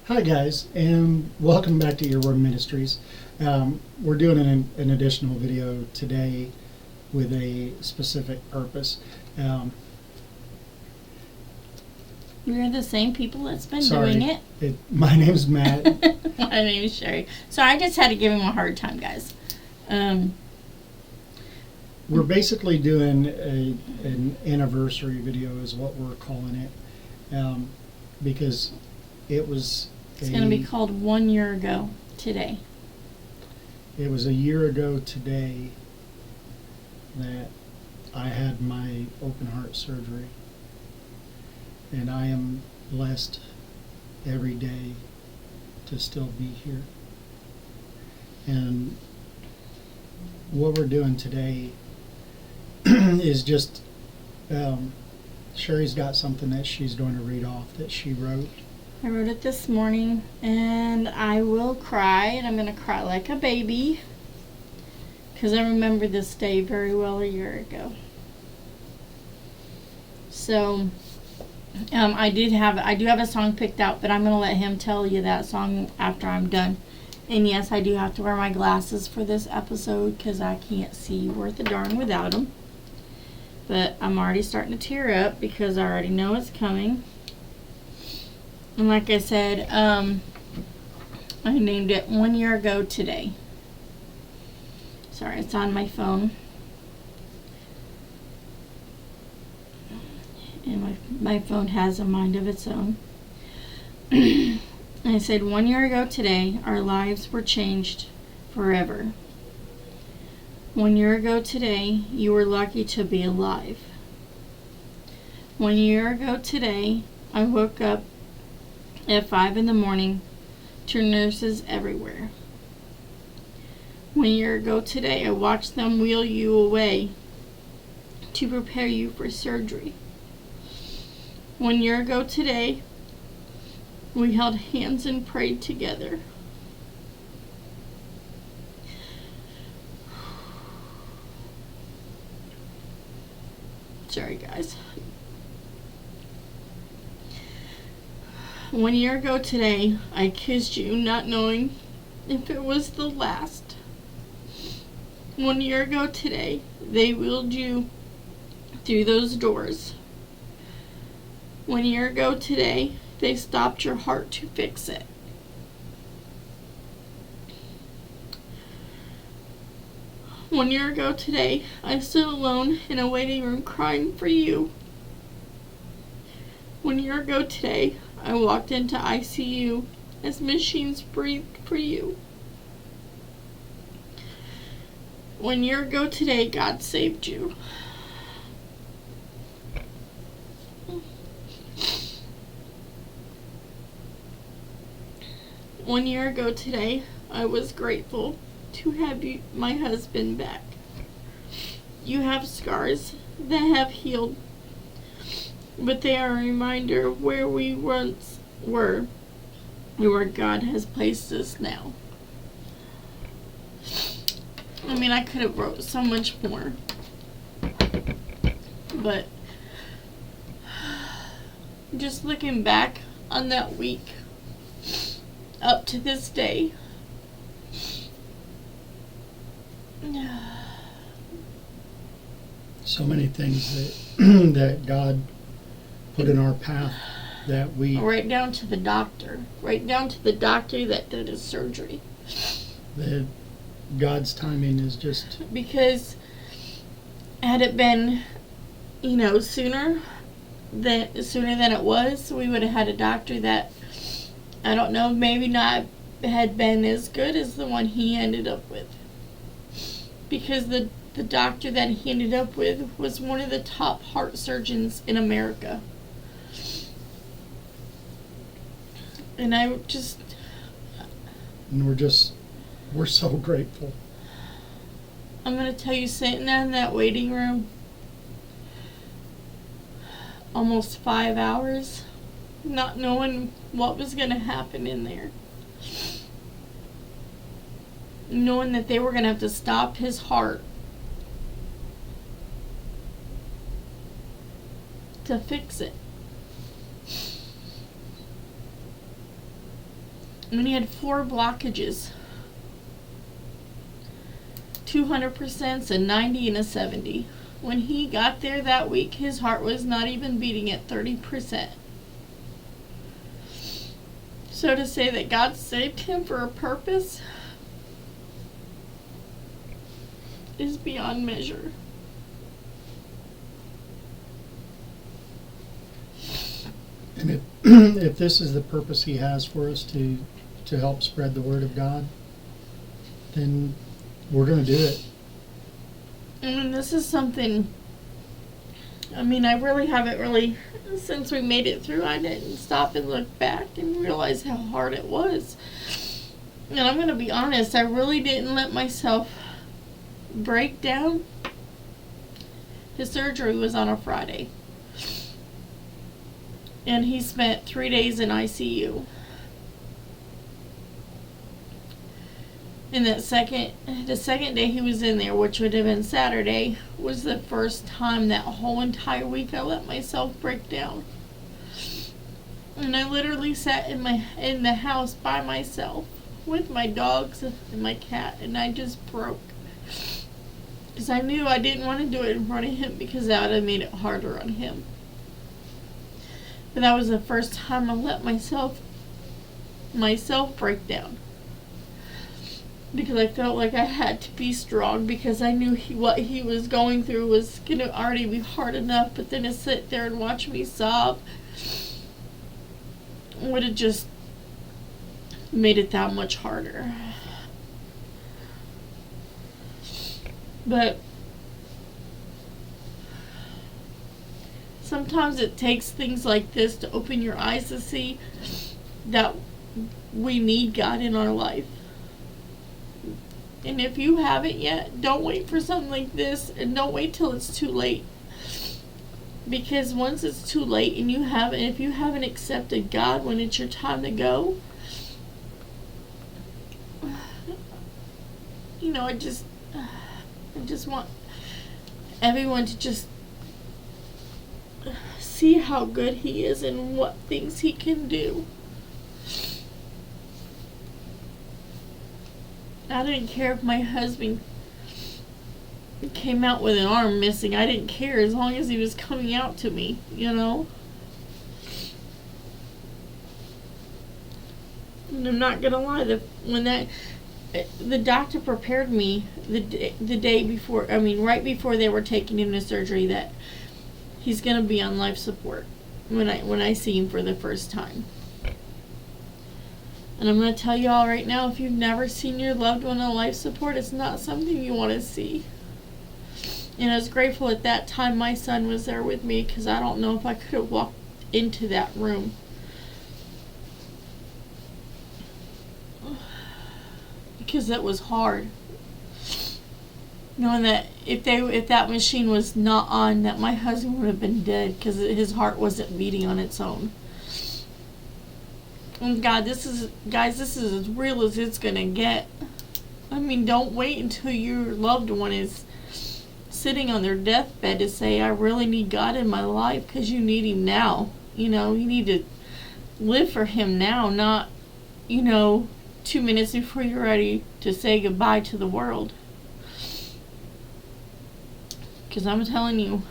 Hi guys, and welcome back to Earworm Ministries. We're doing an additional video today with a specific purpose. We're the same people that's been Sorry, doing it. My name's Matt. My name is Sherry. Sorry, I just had to give him a hard time, guys. We're basically doing an anniversary video is what we're calling it, because it's going to be called 1 year ago today. It was a year ago today that I had my open heart surgery, and I am blessed every day to still be here. And what we're doing today is just Sherry's got something that she's going to read off that she wrote. I wrote it this morning, and I will cry, and I'm going to cry like a baby because I remember this day very well a year ago. So I do have a song picked out, but I'm going to let him tell you that song after I'm done. And yes, I do have to wear my glasses for this episode because I can't see worth a darn without them. But I'm already starting to tear up because I already know it's coming. And like I said, I named it 1 year ago today. Sorry, it's on my phone. And my phone has a mind of its own. And I said, 1 year ago today, our lives were changed forever. 1 year ago today, you were lucky to be alive. 1 year ago today, I woke up at 5 in the morning to nurses everywhere. 1 year ago today, I watched them wheel you away to prepare you for surgery. 1 year ago today, we held hands and prayed together. Sorry, guys. 1 year ago today, I kissed you, not knowing if it was the last. 1 year ago today, they wheeled you through those doors. 1 year ago today, they stopped your heart to fix it. 1 year ago today, I stood alone in a waiting room crying for you. 1 year ago today, I walked into ICU as machines breathed for you. 1 year ago today, God saved you. One year ago today, I was grateful to have you, my husband, back. You have scars that have healed, but they are a reminder of where we once were and where God has placed us now. I mean, I could have wrote so much more, but just looking back on that week up to this day, So many things that that God put in our path that we right down to the doctor that did his surgery. that God's timing is just Because had it been, sooner than it was, we would have had a doctor that, I don't know, maybe not had been as good as the one he ended up with. Because the doctor that he ended up with was one of the top heart surgeons in America. And we're so grateful. I'm going to tell you, sitting there in that waiting room, almost 5 hours, not knowing what was going to happen in there. Knowing that they were going to have to stop his heart to fix it. And he had 4 blockages. 200%, a 90, and a 70. When he got there that week, his heart was not even beating at 30%. So to say that God saved him for a purpose is beyond measure. And if this is the purpose he has for us to help spread the word of God, then we're going to do it. I mean, this is something, I mean, I really haven't really, since we made it through, I didn't stop and look back and realize how hard it was. And I'm going to be honest, I really didn't let myself break down. His surgery was on a Friday. And he spent 3 days in ICU. And the second day he was in there, which would have been Saturday, was the first time that whole entire week I let myself break down. And I literally sat in the house by myself with my dogs and my cat, and I just broke. Because I knew I didn't want to do it in front of him, because that would have made it harder on him. But that was the first time I let myself break down. Because I felt like I had to be strong, because I knew what he was going through was going to already be hard enough, but then to sit there and watch me sob would have just made it that much harder. But sometimes it takes things like this to open your eyes to see that we need God in our life. And if you haven't yet, don't wait for something like this, and don't wait till it's too late. Because once it's too late and if you haven't accepted God when it's your time to go, you know, I just want everyone to just see how good he is and what things he can do. I didn't care if my husband came out with an arm missing. I didn't care, as long as he was coming out to me, you know. And I'm not gonna lie, the doctor prepared me the day before, right before they were taking him to surgery, that he's gonna be on life support when I see him for the first time. And I'm going to tell you all right now, if you've never seen your loved one on life support, it's not something you want to see. And I was grateful at that time my son was there with me, because I don't know if I could have walked into that room. Because it was hard. Knowing that if that machine was not on, that my husband would have been dead, because his heart wasn't beating on its own. And God, this is as real as it's going to get. I mean, don't wait until your loved one is sitting on their deathbed to say, I really need God in my life, because you need him now. You know, you need to live for him now, not, 2 minutes before you're ready to say goodbye to the world. Because I'm telling you,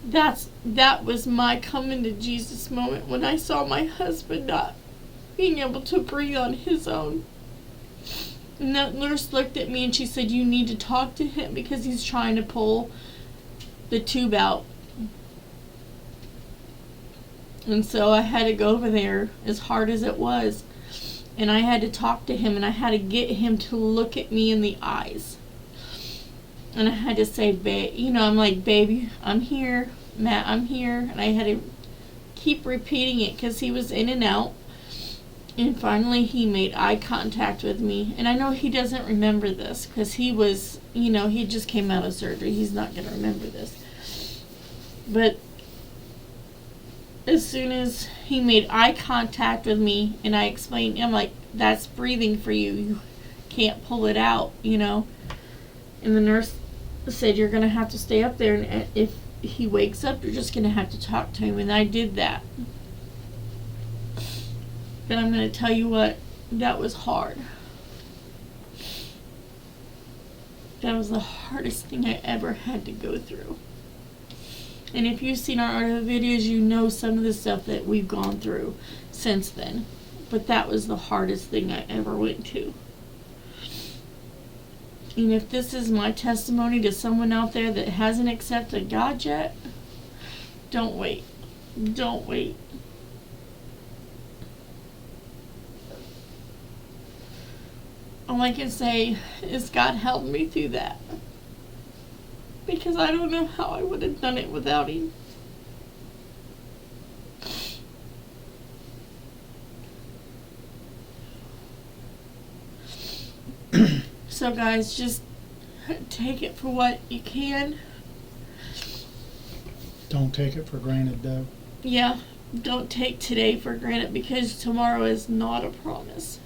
that was my coming to Jesus moment, when I saw my husband not being able to breathe on his own. And that nurse looked at me and she said, you need to talk to him, because he's trying to pull the tube out. And so I had to go over there, as hard as it was, and I had to talk to him, and I had to get him to look at me in the eyes. And I had to say, babe, I'm like, baby, I'm here. Matt, I'm here. And I had to keep repeating it, because he was in and out. And finally he made eye contact with me. And I know he doesn't remember this, because he was, he just came out of surgery. He's not going to remember this. But as soon as he made eye contact with me, and I explained, I'm like, that's breathing for you. You can't pull it out, And the nurse said, you're going to have to stay up there, and if he wakes up, you're just going to have to talk to him. And I did that. But I'm going to tell you what, that was hard. That was the hardest thing I ever had to go through. And if you've seen our other videos, you know some of the stuff that we've gone through since then. But that was the hardest thing I ever went to. And if this is my testimony to someone out there that hasn't accepted God yet, don't wait. Don't wait. All I can say is God helped me through that. Because I don't know how I would have done it without Him. So guys, just take it for what you can. Don't take it for granted, though. Yeah, don't take today for granted, because tomorrow is not a promise.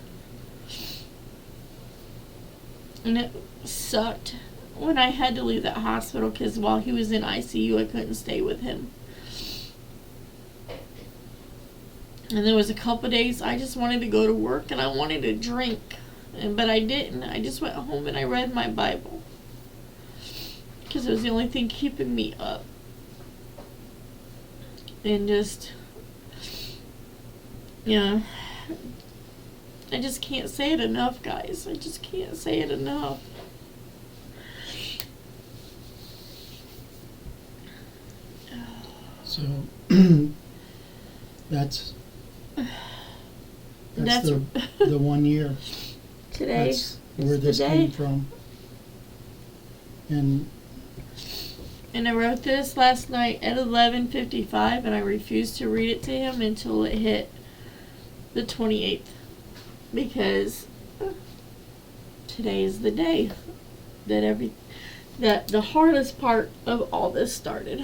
And it sucked when I had to leave that hospital, because while he was in ICU, I couldn't stay with him. And there was a couple days I just wanted to go to work and I wanted to drink. But I didn't. I just went home and I read my Bible. Because it was the only thing keeping me up. And just, you know, I just can't say it enough, guys. I just can't say it enough. So, that's the 1 year. Today. That's where this came from. And I wrote this last night at 11:55, and I refused to read it to him until it hit the 28th. Because today is the day that the hardest part of all this started.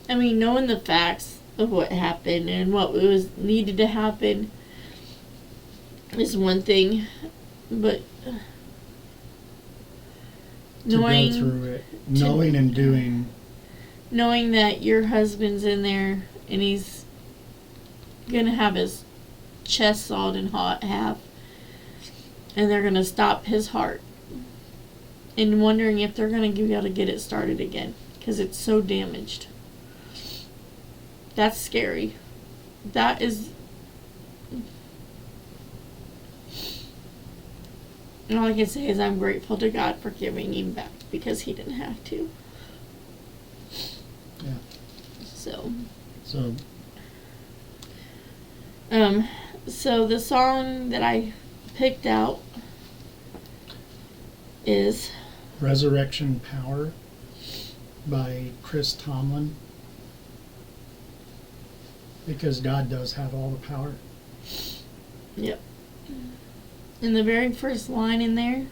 I mean, knowing the facts of what happened and what was needed to happen is one thing, but to go through it, knowing and doing. Knowing that your husband's in there and he's gonna have his chest sawed in half, and they're gonna stop his heart, and wondering if they're gonna be able to get it started again because it's so damaged. That's scary. That is. All I can say is I'm grateful to God for giving him back, because he didn't have to. Yeah. So. So the song that I picked out is Resurrection Power by Chris Tomlin. Because God does have all the power. Yep. In the very first line in there,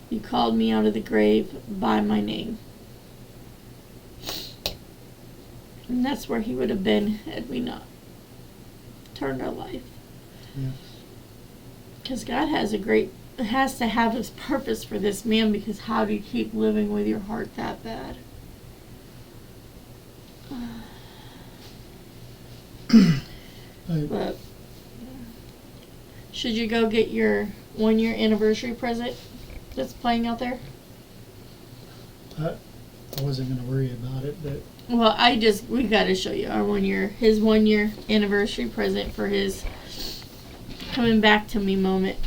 you called me out of the grave by my name. And that's where he would have been had we not turned our life. Yeah. Because God has to have his purpose for this man, because how do you keep living with your heart that bad? But should you go get your 1 year anniversary present that's playing out there? I wasn't going to worry about it, but Well, we got to show you our his 1 year anniversary present for his coming back to me moment.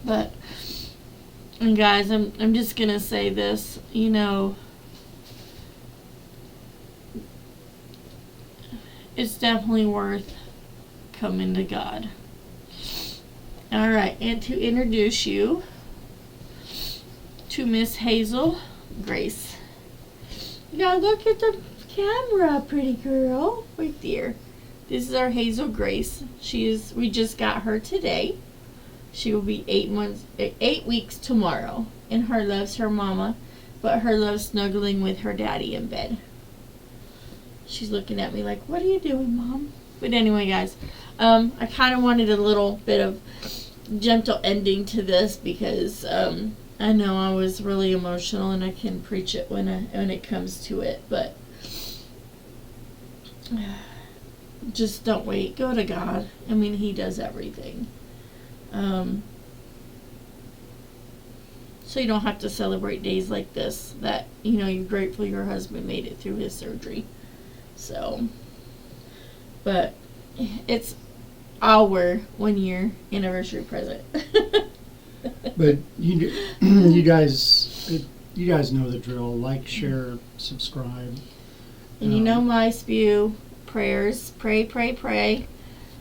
But, and guys, I'm just gonna say this, you know, it's definitely worth coming to God. All right, and to introduce you to Miss Hazel Grace. Now look at the camera, pretty girl. Right there. This is our Hazel Grace. We just got her today. She will be 8 weeks tomorrow. And her loves her mama, but her loves snuggling with her daddy in bed. She's looking at me like, what are you doing, Mom? But anyway, guys, I kind of wanted a little bit of gentle ending to this, because I know I was really emotional, and I can preach it when it comes to it, but just don't wait. Go to God. I mean, He does everything. So you don't have to celebrate days like this that, you're grateful your husband made it through his surgery. So, but it's our 1 year anniversary present. But you guys know the drill. Like, share, subscribe. And my spew prayers. Pray, pray, pray.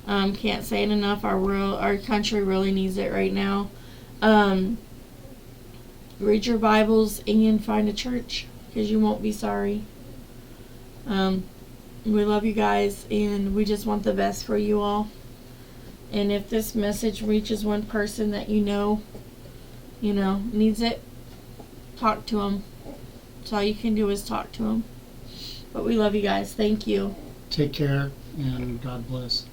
Can't say it enough. Our country really needs it right now. Read your Bibles and find a church, because you won't be sorry. We love you guys, and we just want the best for you all. And if this message reaches one person that needs it, talk to them. That's all you can do is talk to them. But we love you guys. Thank you. Take care, and God bless.